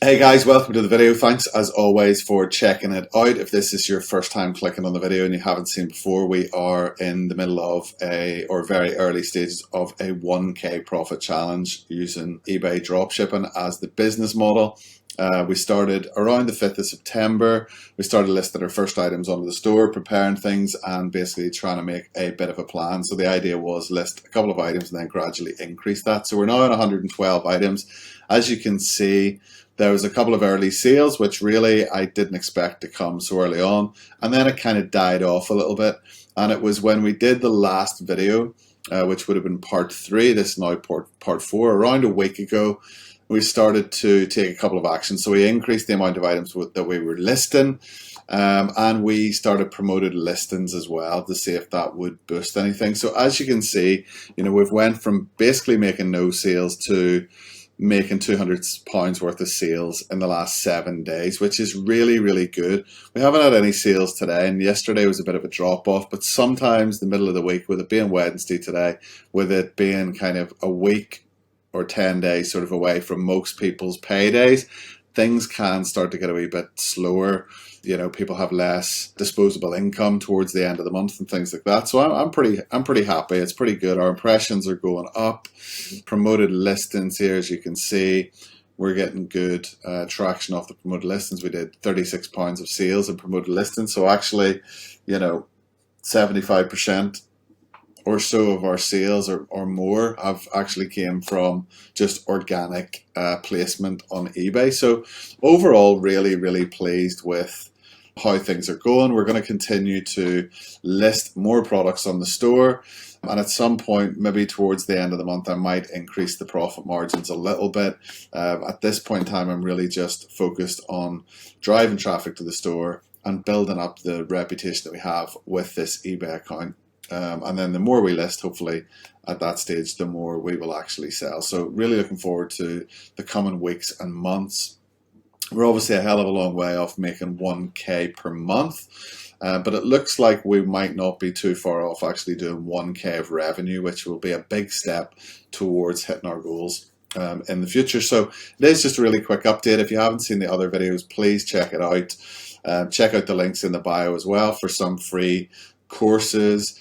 Hey guys, welcome to the video. Thanks as always for checking it out. If this is your first time clicking on the video and you haven't seen before, we are in the middle of very early stages of a 1K profit challenge using eBay dropshipping as the business model. We started around the 5th of September. We started listing our first items onto the store, preparing things and basically trying to make a bit of a plan. So the idea was list a couple of items and then gradually increase that. So we're now on 112 items. As you can see, there was a couple of early sales, which really I didn't expect to come so early on. And then it kind of died off a little bit. And it was when we did the last video, which would have been part 3, this is now part 4, around a week ago, we started to take a couple of actions. So we increased the amount of items that we were listing, and we started promoted listings as well to see if that would boost anything. So as you can see, we've went from basically making no sales to making £200 worth of sales in the last 7 days, which is really, really good. We haven't had any sales today, and yesterday was a bit of a drop off, but sometimes the middle of the week, with it being Wednesday today, with it being kind of a week or 10 days sort of away from most people's paydays, things can start to get a wee bit slower. People have less disposable income towards the end of the month and things like that. So I'm pretty happy. It's pretty good. Our impressions are going up. Promoted listings here, as you can see, we're getting good traction off the promoted listings. We did £36 of sales in promoted listings. So actually, 75% or so of our sales or more have actually came from just organic placement on eBay. So overall, really, really pleased with how things are going. We're going to continue to list more products on the store, and at some point, maybe towards the end of the month, I might increase the profit margins a little bit. At this point in time, I'm really just focused on driving traffic to the store and building up the reputation that we have with this eBay account. And then the more we list, hopefully at that stage, the more we will actually sell. So really looking forward to the coming weeks and months. We're obviously a hell of a long way off making 1K per month, but it looks like we might not be too far off actually doing 1K of revenue, which will be a big step towards hitting our goals in the future. So it is just a really quick update. If you haven't seen the other videos, please check it out. Check out the links in the bio as well for some free courses,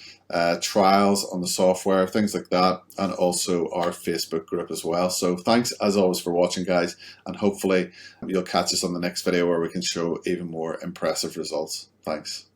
trials on the software, things like that, and also our Facebook group as well. So thanks as always for watching, guys, and hopefully you'll catch us on the next video where we can show even more impressive results. Thanks.